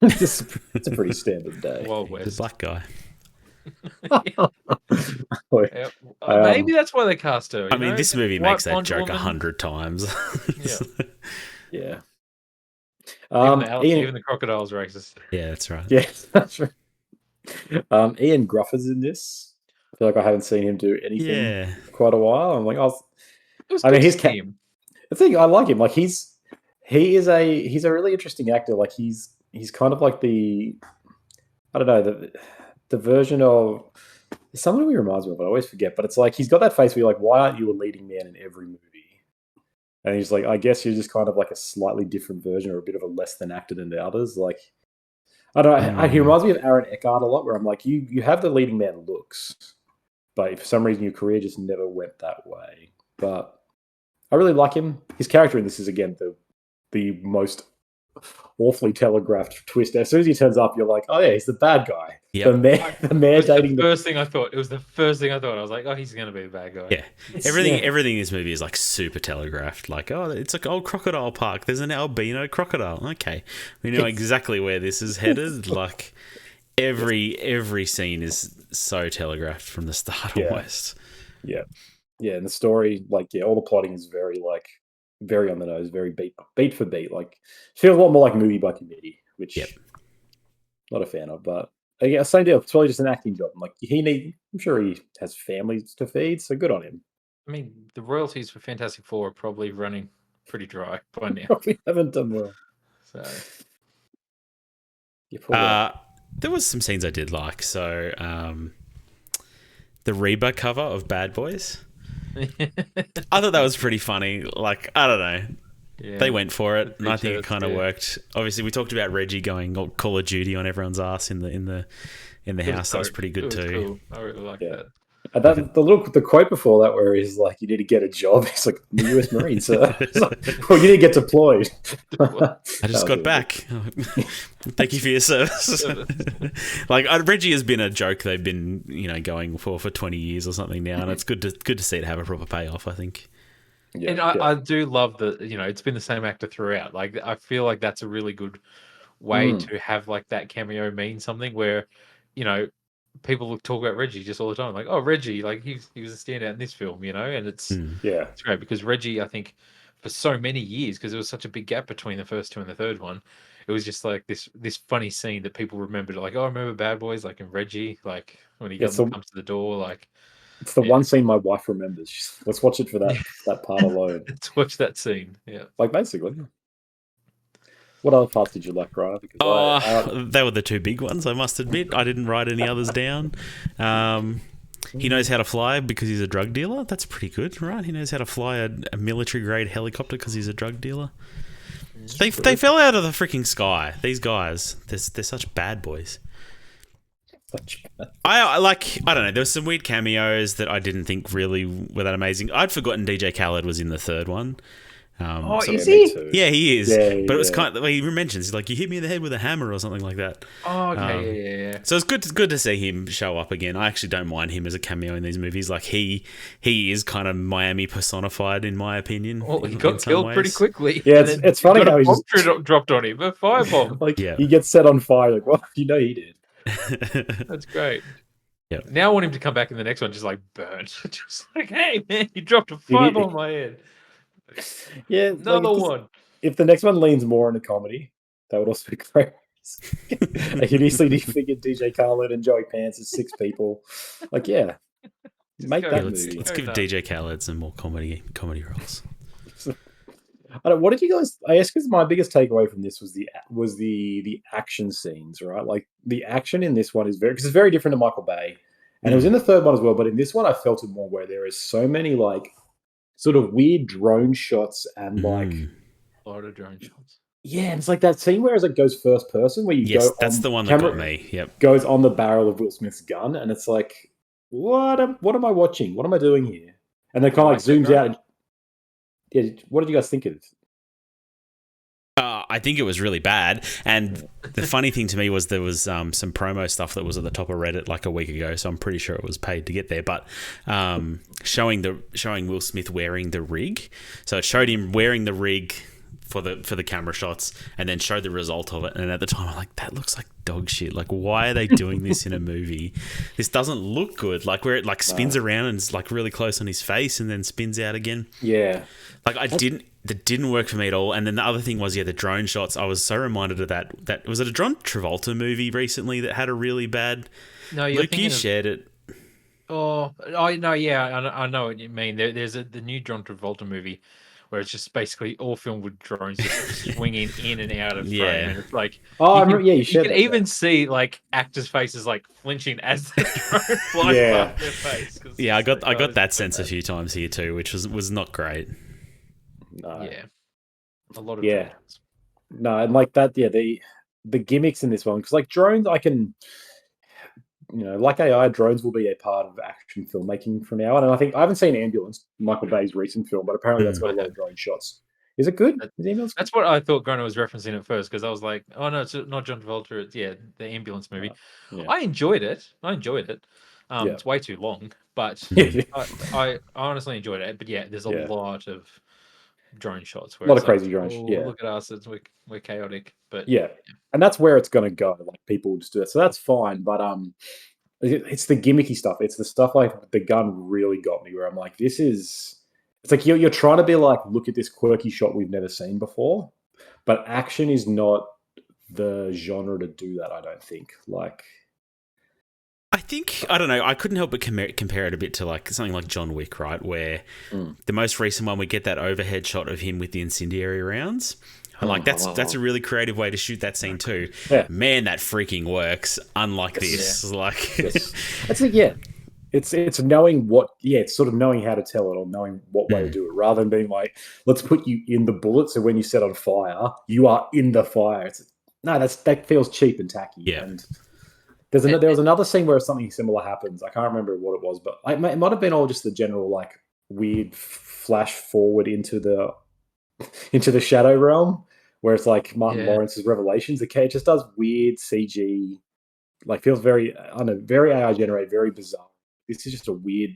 Speaker 3: it's a pretty standard day.
Speaker 2: Wild West.
Speaker 1: The black guy.
Speaker 2: Maybe that's why they cast her.
Speaker 1: I mean, this movie makes that joke 100 times.
Speaker 3: Yeah.
Speaker 2: Even the crocodile's racist.
Speaker 1: Yeah, that's right.
Speaker 3: Yeah, that's right. Ian Gruffudd's in this. I feel like I haven't seen him do anything for quite a while. I'm like, the thing, I like him. Like, he's a really interesting actor. Like, he's kind of like the version of someone who he reminds me of. I always forget, but it's like he's got that face where you're like, why aren't you a leading man in every movie? And he's like, I guess you're just kind of like a slightly different version or a bit of a less than actor than the others. Like, I don't know. He reminds me of Aaron Eckhart a lot, where I'm like, you have the leading man looks, but for some reason your career just never went that way. But I really like him. His character in this is, again, the most awfully telegraphed twist. As soon as he turns up, you're like, oh yeah, he's the bad guy.
Speaker 1: Yep.
Speaker 3: The mayor dating.
Speaker 2: The first thing I thought. It was the first thing I thought. I was like, oh, he's gonna be the bad guy.
Speaker 1: Yeah, everything in this movie is like super telegraphed. Like, oh, it's like old Crocodile Park. There's an albino crocodile. Okay, we know exactly where this is headed. Like, every scene is so telegraphed from the start almost.
Speaker 3: Yeah, and the story, like, all the plotting is very on the nose, very beat for beat. Like, feels a lot more like a movie by committee, which not a fan of. But again, same deal. It's probably just an acting job. Like, I'm sure he has families to feed, so good on him.
Speaker 2: I mean, the royalties for Fantastic Four are probably running pretty dry by now.
Speaker 3: Probably haven't done well.
Speaker 2: So,
Speaker 1: there was some scenes I did like. So, the Reba cover of Bad Boys. I thought that was pretty funny. Like, I don't know. Yeah, they went for it, and I think it kind of worked. Obviously, we talked about Reggie going Call of Duty on everyone's ass in the house. That was pretty good too.
Speaker 2: Cool. I really like that.
Speaker 3: And the quote before that, where he's like, "You need to get a job." He's like, "The U.S. Marines." Like, well, you need to get deployed.
Speaker 1: I just got back. Thank you for your service. Like, Reggie has been a joke they've been going for 20 years or something now, and it's good to see it have a proper payoff, I think.
Speaker 2: Yeah, and I do love that it's been the same actor throughout. Like, I feel like that's a really good way to have like that cameo mean something, where people talk about Reggie just all the time. Like, oh, Reggie, like he was a standout in this film, and it's great because Reggie, I think, for so many years, because there was such a big gap between the first two and the third one, it was just like this funny scene that people remembered. Like, oh, I remember Bad Boys, like, in Reggie, like when he comes to the door, like.
Speaker 3: It's the
Speaker 2: Yeah.
Speaker 3: one scene my wife remembers. Let's watch it for that
Speaker 2: Yeah.
Speaker 3: that part alone.
Speaker 2: Let's watch that scene. Yeah.
Speaker 3: Like basically. What other parts did you like, Ryder? Because
Speaker 1: They were the two big ones, I must admit. I didn't write any others down. He knows how to fly because he's a drug dealer. That's pretty good, right? He knows how to fly a military-grade helicopter because he's a drug dealer. They fell out of the freaking sky. These guys, they're such bad boys. I don't know. There were some weird cameos that I didn't think really were that amazing. I'd forgotten DJ Khaled was in the third one.
Speaker 2: Is he?
Speaker 1: Yeah, he is.
Speaker 3: Yeah,
Speaker 1: but it was kind of, he mentions, he's like, you hit me in the head with a hammer or something like that.
Speaker 2: Oh, okay, yeah.
Speaker 1: So it's good to see him show up again. I actually don't mind him as a cameo in these movies. Like he is kind of Miami personified, in my opinion.
Speaker 2: Well, he
Speaker 1: in
Speaker 2: got
Speaker 1: some
Speaker 2: killed
Speaker 1: ways.
Speaker 2: pretty quickly.
Speaker 3: Yeah,
Speaker 2: and then
Speaker 3: it's funny
Speaker 2: got
Speaker 3: how
Speaker 2: a
Speaker 3: he
Speaker 2: bomb
Speaker 3: just
Speaker 2: dropped on him. A firebomb.
Speaker 3: like
Speaker 1: Yeah.
Speaker 3: he gets set on fire. Like, well, you know he did.
Speaker 2: That's great.
Speaker 1: Yeah.
Speaker 2: Now I want him to come back in the next one, just like burnt. Just like, hey man, you dropped a firebomb on my head.
Speaker 3: Yeah,
Speaker 2: Another one.
Speaker 3: If the next one leans more into comedy, that would also be great. Like, you'd easily figure DJ Khaled and Joey Pants as 6 people. Like, yeah, make
Speaker 2: go
Speaker 3: that
Speaker 2: nuts.
Speaker 3: movie.
Speaker 1: Let's give DJ Khaled some more comedy roles.
Speaker 3: I don't, what did you guys? I guess because my biggest takeaway from this was the action scenes, right? Like the action in this one is because it's very different to Michael Bay, and it was in the third one as well. But in this one, I felt it more where there is so many like sort of weird drone shots and like
Speaker 2: A lot of drone shots.
Speaker 3: yeah, and it's like that scene where it goes first person where you go.
Speaker 1: That's the one that got me. Yep.
Speaker 3: Goes on the barrel of Will Smith's gun, and it's like, what am I watching? What am I doing here? And then kind of like zooms out. And, yeah, what did you guys think of it?
Speaker 1: I think it was really bad, and the funny thing to me was there was some promo stuff that was at the top of Reddit like a week ago, so I'm pretty sure it was paid to get there. But showing Will Smith wearing the rig, so it showed him wearing the rig for the camera shots, and then showed the result of it. And at the time, I'm like, that looks like dog shit. Like, why are they doing this in a movie? This doesn't look good. Like where it like spins around and is like really close on his face, and then spins out again.
Speaker 3: Yeah,
Speaker 1: like that didn't work for me at all. And then the other thing was, the drone shots. I was so reminded of that was it a John Travolta movie recently that had a really bad.
Speaker 2: No, you're
Speaker 1: Luke, you shared it.
Speaker 2: Oh, I know. Yeah, I know what you mean. There's the new John Travolta movie where it's just basically all filmed with drones just swinging in and out of frame.
Speaker 1: Yeah.
Speaker 2: And it's like,
Speaker 3: you
Speaker 2: you can even see like actors' faces like flinching as the drone flies past their face.
Speaker 1: Yeah, I got that sense a few times here too, which was not great.
Speaker 3: No.
Speaker 2: Yeah, a lot of
Speaker 3: Yeah.
Speaker 2: drones.
Speaker 3: No, and like that, yeah, the gimmicks in this one, because like drones, I can, like AI, drones will be a part of action filmmaking from now on. And I think I haven't seen Ambulance, Michael Bay's recent film, but apparently that's got a lot of drone shots. Is it good? Is Ambulance?
Speaker 2: That's what I thought Grona was referencing at first, because I was like, oh no, it's not John Travolta. It's the Ambulance movie.
Speaker 3: Yeah.
Speaker 2: I enjoyed it.
Speaker 3: Yeah.
Speaker 2: It's way too long, but
Speaker 3: Yeah.
Speaker 2: I honestly enjoyed it. But yeah, there's a
Speaker 3: Yeah.
Speaker 2: lot of drone shots. Where
Speaker 3: A lot
Speaker 2: it's
Speaker 3: of crazy
Speaker 2: like,
Speaker 3: drones,
Speaker 2: "Oh,
Speaker 3: yeah.
Speaker 2: Look at us, we're chaotic. But
Speaker 3: Yeah, and that's where it's going to go. Like people will just do it, so that's fine. But it's the gimmicky stuff. It's the stuff like the gun really got me. Where I'm like, this is. It's like you're trying to be like, look at this quirky shot we've never seen before, but action is not the genre to do that. I don't think. Like,
Speaker 1: I think, I don't know, I couldn't help but compare it a bit to like something like John Wick, right? Where the most recent one, we get that overhead shot of him with the incendiary rounds. And like that's a really creative way to shoot that scene too.
Speaker 3: Yeah.
Speaker 1: Man, that freaking works. Unlike this, like
Speaker 3: that's it. Yeah, it's knowing what. Yeah, it's sort of knowing how to tell it or knowing what way to do it, rather than being like, let's put you in the bullet. So when you set on fire, you are in the fire. That feels cheap and tacky.
Speaker 1: Yeah.
Speaker 3: And there was another scene where something similar happens. I can't remember what it was, but it might have been all just the general like weird flash forward into the shadow realm, where it's like Martin Lawrence's Revelations. It just does weird CG, like feels very, I don't know, very AI generated, very bizarre. This is just a weird.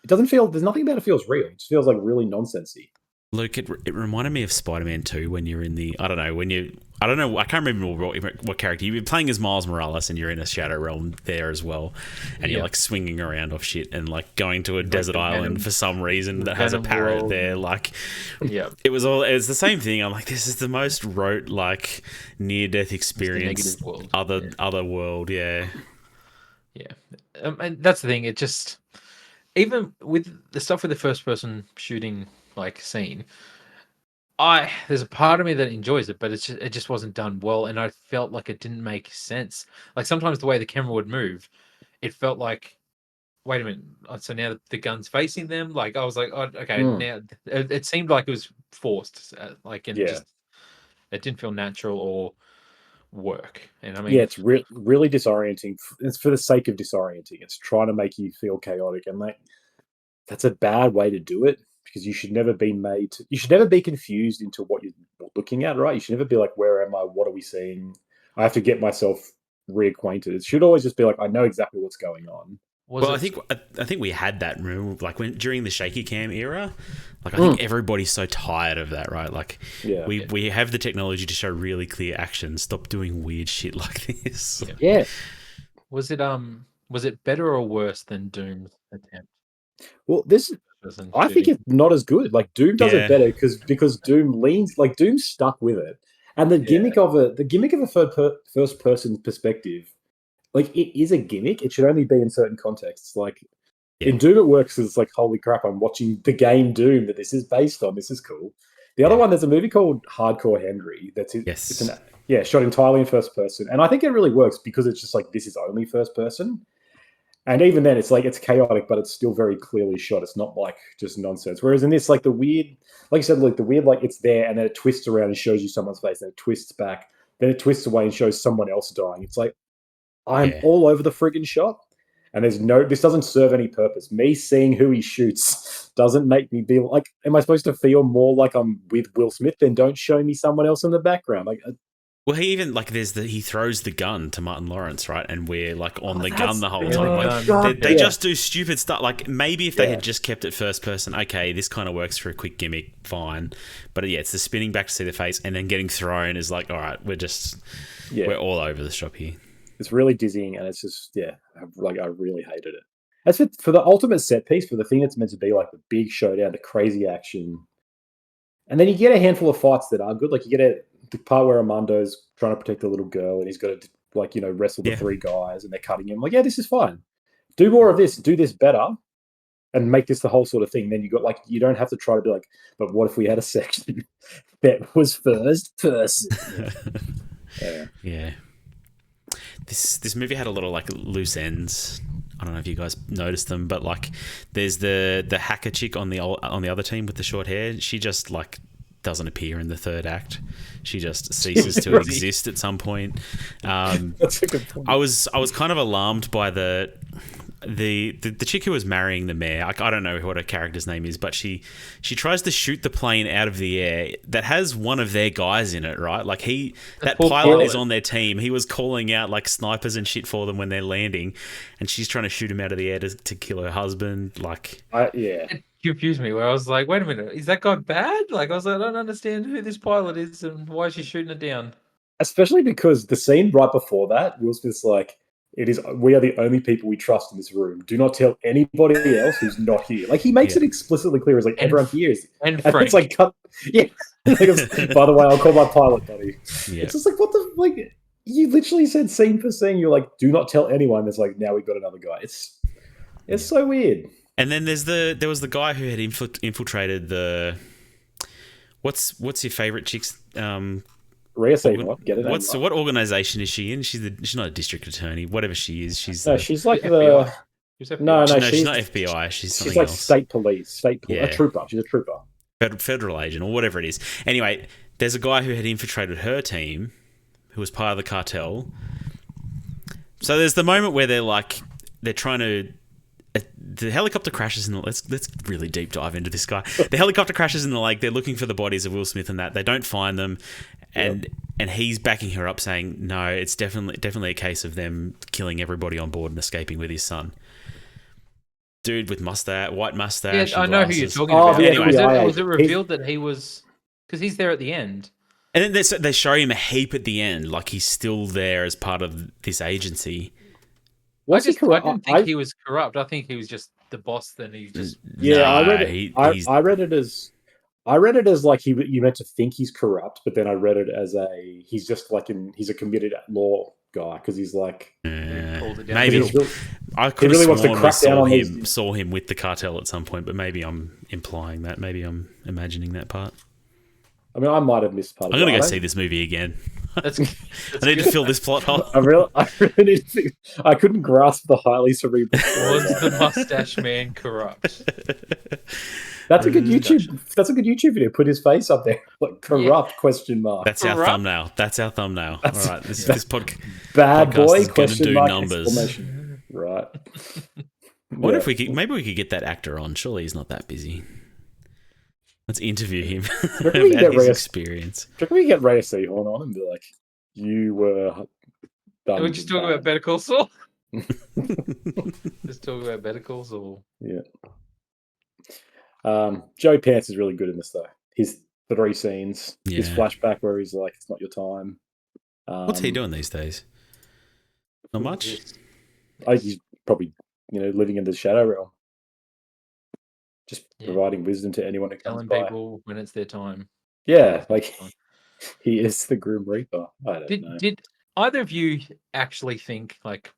Speaker 3: It doesn't feel. There's nothing about it feels real. It just feels like really nonsensey.
Speaker 1: Luke, it reminded me of Spider-Man 2 when you're in the, I don't know, I can't remember what character. You're playing as Miles Morales and you're in a shadow realm there as well. And you're like swinging around off shit and like going to a desert island for some reason that has a parrot
Speaker 2: world.
Speaker 1: there. Like,
Speaker 2: yeah,
Speaker 1: it's the same thing. I'm like, this is the most rote, like near-death experience.
Speaker 2: world.
Speaker 1: Other world, yeah.
Speaker 2: Yeah, and that's the thing. It just even with the stuff with the first person shooting like scene, there's a part of me that enjoys it, but it just wasn't done well, and I felt like it didn't make sense. Like sometimes the way the camera would move, it felt like, wait a minute, so now the gun's facing them. Like I was like, oh, okay, now it seemed like it was forced, like and
Speaker 3: Yeah.
Speaker 2: just it didn't feel natural or work. And I mean,
Speaker 3: Yeah, it's really disorienting. It's for the sake of disorienting. It's trying to make you feel chaotic, and like that's a bad way to do it because you should never be you should never be confused into what you're looking at, right? You should never be like, where am I? What are we seeing? I have to get myself reacquainted. It should always just be like, I know exactly what's going on.
Speaker 1: I think we had that room like during the shaky cam era. Like I think everybody's so tired of that, right? Like we have the technology to show really clear action. Stop doing weird shit like this.
Speaker 3: Yeah.
Speaker 2: Was it better or worse than Doom's attempt?
Speaker 3: Well, I think it's not as good. Like Doom does it better because Doom's stuck with it, and the gimmick of a first person perspective, like it is a gimmick. It should only be in certain contexts. Like in Doom, it works as like, holy crap, I'm watching the game Doom that this is based on. This is cool. The other one, there's a movie called Hardcore Henry. It's shot entirely in first person, and I think it really works because it's just like this is only first person. And even then, it's like it's chaotic, but it's still very clearly shot. It's not like just nonsense. Whereas in this, like the weird, like you said, like the weird, like it's there and then it twists around and shows you someone's face, then it twists back, then it twists away and shows someone else dying. It's like I'm all over the friggin' shot, and this doesn't serve any purpose. Me seeing who he shoots doesn't make me be like, am I supposed to feel more like I'm with Will Smith? Then don't show me someone else in the background. Like.
Speaker 1: Well, he even like he throws the gun to Martin Lawrence, right? And we're like on the gun the whole time. Like, they just do stupid stuff. Like maybe if they had just kept it first person, okay, this kind of works for a quick gimmick, fine. But it's the spinning back to see the face and then getting thrown is like, all right, we're all over the shop here.
Speaker 3: It's really dizzying, and it's just I really hated it. As for the ultimate set piece, for the thing that's meant to be like the big showdown, the crazy action, and then you get a handful of fights that are good. Like you get the part where Armando's trying to protect a little girl and he's got to wrestle the three guys and they're cutting him. Like, this is fine. Do more of this. Do this better, and make this the whole sort of thing. Then you don't have to try to be like, but what if we had a section that was first person?
Speaker 1: Yeah. This movie had a lot of like loose ends. I don't know if you guys noticed them, but like there's the hacker chick on the other team with the short hair. She just like doesn't appear in the third act. She just ceases to exist at some point.
Speaker 3: That's a good point.
Speaker 1: I was kind of alarmed by the chick who was marrying the mayor. I don't know what her character's name is, but she tries to shoot the plane out of the air that has one of their guys in it, right? Like that pilot is on their team. He was calling out like snipers and shit for them when they're landing, and she's trying to shoot him out of the air to kill her husband. Like,
Speaker 2: It confused me where I was like, wait a minute, is that guy bad? Like I was like, I don't understand who this pilot is and why is she shooting it down?
Speaker 3: Especially because the scene right before that, Will Smith's like, we are the only people we trust in this room. Do not tell anybody else who's not here. Like he makes it explicitly clear. It's like everyone here is,
Speaker 2: and Frank.
Speaker 3: It's like cut. Yeah. By the way, I'll call my pilot buddy.
Speaker 1: Yeah.
Speaker 3: It's just like what the like. You literally said scene for scene. You're like, do not tell anyone. It's like now we've got another guy. It's so weird.
Speaker 1: And then there was the guy who had infiltrated the. What's your favorite chick's? What organization is she in? She's not a district attorney. Whatever she is, she's like
Speaker 3: she's
Speaker 1: FBI.
Speaker 3: She's
Speaker 1: she's not FBI. She's
Speaker 3: like
Speaker 1: else.
Speaker 3: State police, a trooper. She's a trooper,
Speaker 1: federal agent or whatever it is. Anyway, there's a guy who had infiltrated her team, who was part of the cartel. So there's the moment where they're trying to. The helicopter crashes in the... Let's really deep dive into this guy. The helicopter crashes in the lake. They're looking for the bodies of Will Smith and that. They don't find them. And he's backing her up saying, no, it's definitely a case of them killing everybody on board and escaping with his son. Dude with white mustache.
Speaker 2: Yeah, I know who you're talking about. Anyway, was it revealed that he was... Because he's there at the end.
Speaker 1: And then they show him a heap at the end, like he's still there as part of this agency.
Speaker 2: I didn't think he was corrupt. I think he was just the boss. Then he just
Speaker 3: I read it as like you meant to think he's corrupt, but then I read it as he's just like he's a committed law guy because he's like,
Speaker 2: pulled it down.
Speaker 1: maybe
Speaker 3: he's really,
Speaker 1: I could
Speaker 3: really
Speaker 1: have
Speaker 3: wants to
Speaker 1: sworn we
Speaker 3: crack down
Speaker 1: saw
Speaker 3: on
Speaker 1: him
Speaker 3: these-
Speaker 1: saw him with the cartel at some point, but maybe I'm implying that. Maybe I'm imagining that part.
Speaker 3: I mean, I might have missed part of
Speaker 1: I'm
Speaker 3: it.
Speaker 1: gonna
Speaker 3: I
Speaker 1: go
Speaker 3: don't-
Speaker 1: see this movie again.
Speaker 2: That's
Speaker 1: I need to fill this plot hole.
Speaker 3: I really need to think. I couldn't grasp the highly cerebral.
Speaker 2: Was the mustache man corrupt?
Speaker 3: That's a good YouTube. That's a good YouTube video. Put his face up there, like corrupt question mark.
Speaker 1: That's our
Speaker 2: Corrupt?
Speaker 1: thumbnail. That's our thumbnail.
Speaker 3: That's-
Speaker 1: All right, this podcast.
Speaker 3: Bad
Speaker 1: podcast
Speaker 3: boy
Speaker 1: is gonna
Speaker 3: question
Speaker 1: do
Speaker 3: mark
Speaker 1: numbers.
Speaker 3: exclamation. Right.
Speaker 1: I wonder
Speaker 3: Yeah.
Speaker 1: if we could. Maybe we could get that actor on. Surely he's not that busy. Let's interview him
Speaker 3: Maybe we can
Speaker 1: about
Speaker 3: get
Speaker 1: his
Speaker 3: Reyes-
Speaker 1: experience.
Speaker 3: Do you reckon we get Ray Seahorn on and be like, "You were done."
Speaker 2: Are we just talking about Better Call Saul? Just talking about Better Call Saul.
Speaker 3: Joey Pants is really good in this though. His 3 scenes, his
Speaker 1: Yeah.
Speaker 3: flashback where he's like, "It's not your time."
Speaker 1: What's he doing these days? Not much.
Speaker 3: I think he's probably living in the shadow realm, just
Speaker 2: Yeah.
Speaker 3: providing wisdom to anyone who comes
Speaker 2: Telling
Speaker 3: by.
Speaker 2: people when it's their time.
Speaker 3: Yeah, like he is the Grim Reaper. I don't know.
Speaker 2: Did either of you actually think like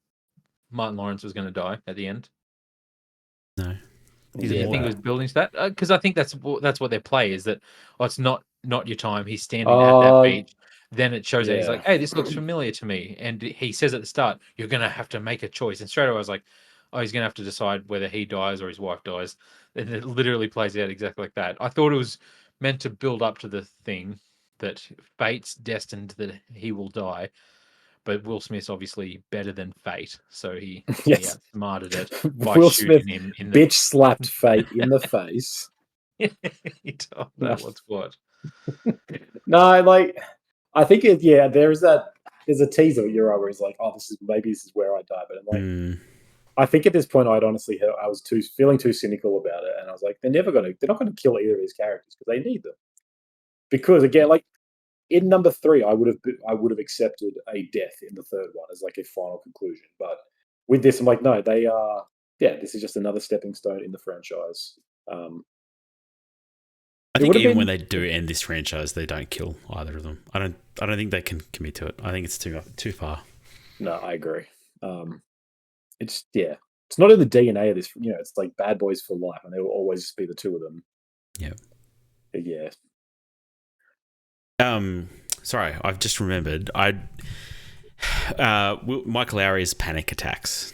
Speaker 2: Martin Lawrence was going to die at the end?
Speaker 1: No. He's
Speaker 2: Yeah, I think it was building to that because I think that's what their play is, that it's not your time. He's standing at that beach. Then it shows that he's
Speaker 3: yeah.
Speaker 2: like, "Hey, this looks familiar to me," and he says at the start, "You're going to have to make a choice." And straight away, I was like, "Oh, he's going to have to decide whether he dies or his wife dies." And it literally plays out exactly like that. I thought it was meant to build up to the thing that fate's destined that he will die, but Will Smith's obviously better than fate, so he
Speaker 3: Yes.
Speaker 2: outsmarted it by
Speaker 3: Will
Speaker 2: shooting
Speaker 3: Smith
Speaker 2: him in the
Speaker 3: bitch slapped Fate in the face.
Speaker 2: he told that what's what.
Speaker 3: No, like I think there's a teaser you're where he's like, "Oh, this is where I die," but I'm like,
Speaker 1: Hmm.
Speaker 3: I think at this point I was feeling too cynical about it, and I was like, they're not gonna kill either of these characters because they need them. Because again, like in number 3, I would have accepted a death in the third one as like a final conclusion, but with this, I'm like, no, they are. Yeah, this is just another stepping stone in the franchise.
Speaker 1: I
Speaker 3: It
Speaker 1: think
Speaker 3: would've
Speaker 1: even
Speaker 3: been-
Speaker 1: when they do end this franchise, they don't kill either of them. I don't think they can commit to it. I think it's too far.
Speaker 3: No, I agree. It's not in the DNA of this. It's like Bad Boys for life, and there will always be the two of them.
Speaker 1: Yep.
Speaker 3: But yeah.
Speaker 1: Sorry, I've just remembered. Michael Lowry's panic attacks.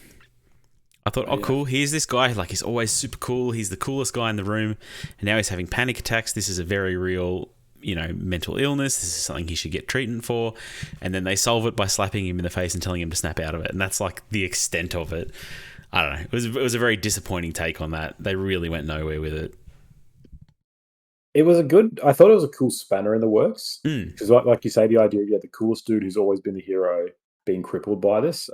Speaker 1: I thought,
Speaker 3: Oh, yeah.
Speaker 1: cool. Here's this guy. Like, he's always super cool. He's the coolest guy in the room, and now he's having panic attacks. This is a very real, mental illness. This is something he should get treatment for. And then they solve it by slapping him in the face and telling him to snap out of it. And that's like the extent of it. I don't know. It was a very disappointing take on that. They really went nowhere with it.
Speaker 3: It was I thought it was a cool spanner in the works.
Speaker 1: Mm.
Speaker 3: Because like you say, the idea of the coolest dude who's always been the hero being crippled by this.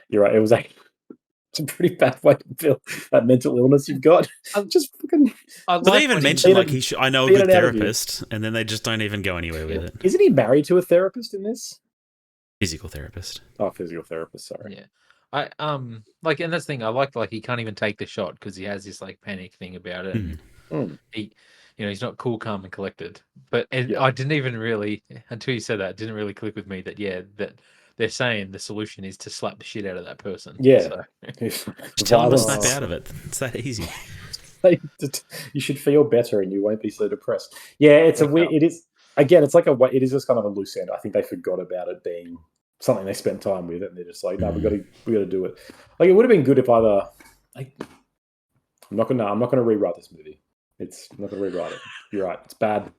Speaker 3: You're right. It was it's a pretty bad way to feel that mental illness you've got. Just fucking.
Speaker 1: But they even mentioned like I know a
Speaker 3: beat
Speaker 1: good
Speaker 3: it out of you.
Speaker 1: therapist, and then they just don't even go anywhere with it.
Speaker 3: Isn't he married to a therapist in this?
Speaker 1: Physical therapist.
Speaker 3: Oh, physical therapist. Sorry.
Speaker 2: Yeah. I and that's the thing. I like he can't even take the shot because he has this like panic thing about it.
Speaker 1: Mm.
Speaker 3: Mm.
Speaker 2: He's not cool, calm, and collected. But
Speaker 3: Yeah.
Speaker 2: I didn't even really, until you said that, it didn't really click with me that that they're saying the solution is to slap the shit out of that person.
Speaker 3: Yeah.
Speaker 2: So,
Speaker 1: Just tell them to
Speaker 3: Violence.
Speaker 1: snap out of it. It's that easy.
Speaker 3: You should feel better and you won't be so depressed. Yeah, it's a weird. It is again. It's like it is just kind of a loose end. I think they forgot about it being something they spent time with, and they're just like, no, we got to do it. Like it would have been good if either. Like, I'm not gonna rewrite this movie. I'm not gonna rewrite it. You're right. It's bad.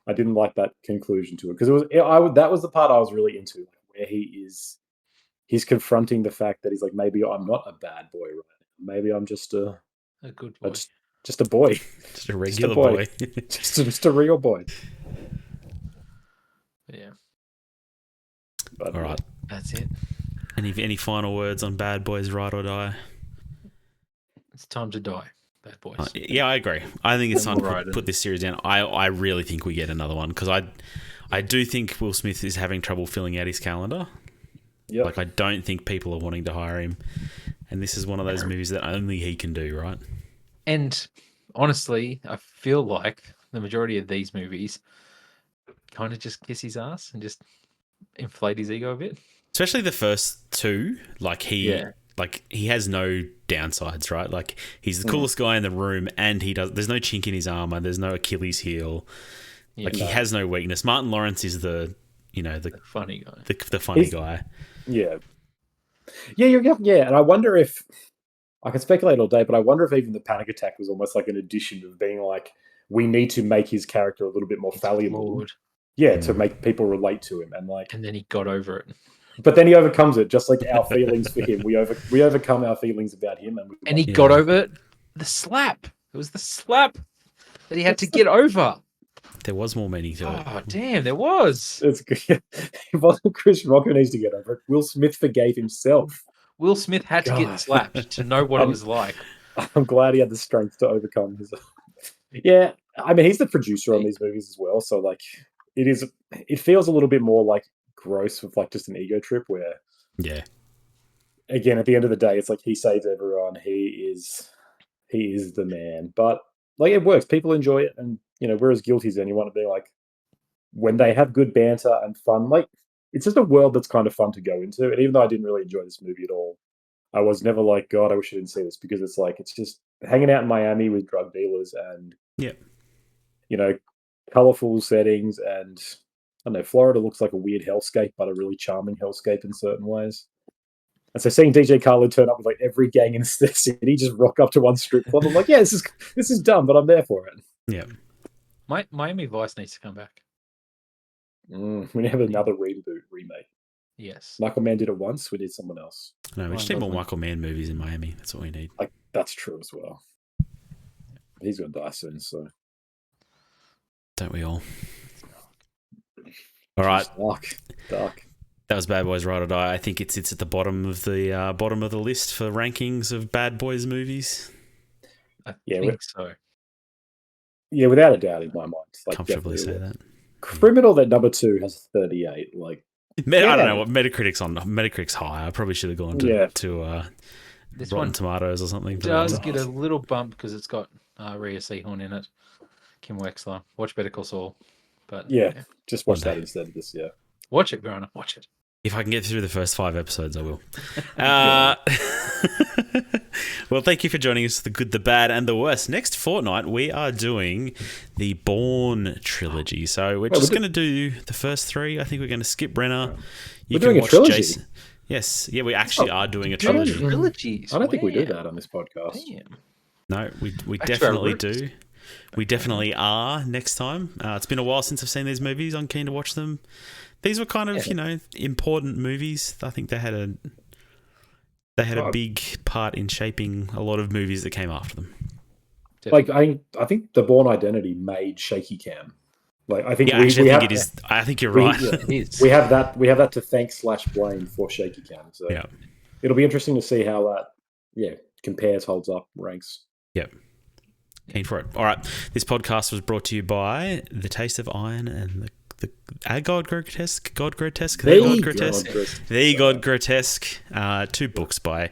Speaker 3: I didn't like that conclusion to it because that was the part I was really into, where he's confronting the fact that he's like, maybe I'm not a bad boy, right? Maybe I'm just a
Speaker 2: good boy.
Speaker 3: just a boy.
Speaker 1: Just a regular
Speaker 3: boy.
Speaker 1: boy.
Speaker 3: just a real boy.
Speaker 2: Yeah.
Speaker 3: But,
Speaker 1: All right.
Speaker 2: That's it.
Speaker 1: Any final words on Bad Boys Ride or Die?
Speaker 2: It's time to die, bad boys.
Speaker 1: Yeah, I agree. I think it's time to
Speaker 2: Right.
Speaker 1: put this series down. I really think we get another one because I do think Will Smith is having trouble filling out his calendar.
Speaker 3: Yep.
Speaker 1: Like, I don't think people are wanting to hire him. And this is one of those movies that only he can do, right?
Speaker 2: And honestly, I feel like the majority of these movies kind of just kiss his ass and just inflate his ego a bit.
Speaker 1: Especially the first two. Like
Speaker 2: Yeah.
Speaker 1: he has no downsides, right? Like he's the coolest guy in the room, and there's no chink in his armor. There's no Achilles heel.
Speaker 2: Yeah.
Speaker 1: Like he has no weakness. Martin Lawrence is the
Speaker 2: Funny guy.
Speaker 1: the funny
Speaker 3: He's-
Speaker 1: guy.
Speaker 3: Yeah. Yeah. And I wonder if I can speculate all day, but I wonder if even the panic attack was almost like an addition of being like, we need to make his character a little bit more fallible.
Speaker 2: Lord.
Speaker 3: Yeah, to make people relate to him, and like,
Speaker 2: And then he got over it.
Speaker 3: but then he overcomes it, just like our feelings for him. We overcome our feelings about him, and
Speaker 2: He got over it. The slap. It was the slap that he had to get over.
Speaker 1: There was more meaning to it.
Speaker 2: Oh, damn, there was.
Speaker 3: it's good. It wasn't Chris Rock who needs to get over it. Will Smith forgave himself.
Speaker 2: Will Smith had to
Speaker 3: God.
Speaker 2: get slapped to know what it was like.
Speaker 3: I'm glad he had the strength to overcome his. Yeah, I mean, he's the producer on these movies as well, so like, it feels a little bit more like gross with like just an ego trip where,
Speaker 1: Yeah.
Speaker 3: again, at the end of the day, it's like he saves everyone. He is the man. But like, it works. People enjoy it, and we're as guilty as anyone of being like, when they have good banter and fun, like, it's just a world that's kind of fun to go into. And even though I didn't really enjoy this movie at all, I was never like, God, I wish I didn't see this, because it's like, it's just hanging out in Miami with drug dealers and colorful settings, and I don't know, Florida looks like a weird hellscape, but a really charming hellscape in certain ways. And so seeing DJ Khaled turn up with like every gang in the city, just rock up to one strip club, I'm like, yeah, this is dumb, but I'm there for it.
Speaker 1: Yeah.
Speaker 2: Miami Vice needs to come back.
Speaker 3: We have another remake.
Speaker 2: Yes.
Speaker 3: Michael Mann did it once. We did someone else.
Speaker 1: No, we just need more Michael Mann movies in Miami. That's what we need.
Speaker 3: Like, that's true as well. He's gonna die soon, so
Speaker 1: Don't we all? All right.
Speaker 3: Dark.
Speaker 1: That was Bad Boys Ride or Die. I think it sits at the bottom of the list for rankings of Bad Boys movies.
Speaker 2: I
Speaker 3: Yeah,
Speaker 2: think so.
Speaker 3: Yeah, without a doubt in my mind. Like,
Speaker 1: Comfortably say
Speaker 3: definitely.
Speaker 1: that.
Speaker 3: Criminal at number 2 has 38. Like,
Speaker 1: I don't know what Metacritic's high. I probably should have gone to
Speaker 2: This
Speaker 1: Rotten
Speaker 2: one
Speaker 1: Tomatoes or something.
Speaker 2: does get a little bump because it's got Rhea Seehorn in it. Kim Wexler. Watch Better Call Saul. But
Speaker 3: yeah, just watch
Speaker 1: One
Speaker 3: that
Speaker 1: day.
Speaker 3: instead of this. Yeah.
Speaker 2: watch it, Grana. Watch it.
Speaker 1: If I can get through the first 5 episodes, I will. Well, thank you for joining us. The good, the bad, and the worst. Next fortnight, we are doing the Bourne trilogy. So we're just going to do the first 3. I think we're going to skip Brenner.
Speaker 3: We're doing a trilogy?
Speaker 1: Yes. Yeah, we actually are doing a trilogy.
Speaker 2: Trilogies.
Speaker 3: I don't think we do
Speaker 2: Wow.
Speaker 3: that on this podcast.
Speaker 2: Damn.
Speaker 1: No, we
Speaker 2: Back to our
Speaker 1: definitely
Speaker 2: roots.
Speaker 1: do. We definitely are next time. It's been a while since I've seen these movies. I'm keen to watch them. These were kind of, important movies. I think they had a big part in shaping a lot of movies that came after them.
Speaker 3: Like, I think the Bourne Identity made Shaky Cam. Like, I think
Speaker 1: Yeah,
Speaker 3: we
Speaker 1: actually, I
Speaker 3: have,
Speaker 1: think it is. I think you're right.
Speaker 2: It is.
Speaker 3: we have that to thank / blame for Shaky Cam. So
Speaker 1: Yeah.
Speaker 3: it'll be interesting to see how that compares, holds up, ranks.
Speaker 1: Yep. Keen for it. All right. This podcast was brought to you by The Taste of Iron and the God Grotesque. The God Grotesque. 2 books by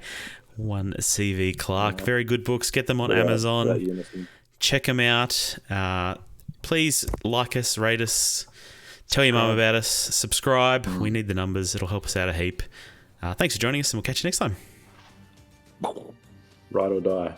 Speaker 1: one CV Clark. Very good books. Get them on Amazon. Check them out. Please like us, rate us, tell your mum about us, subscribe. We need the numbers. It'll help us out a heap. Thanks for joining us, and we'll catch you next time.
Speaker 3: Ride or die.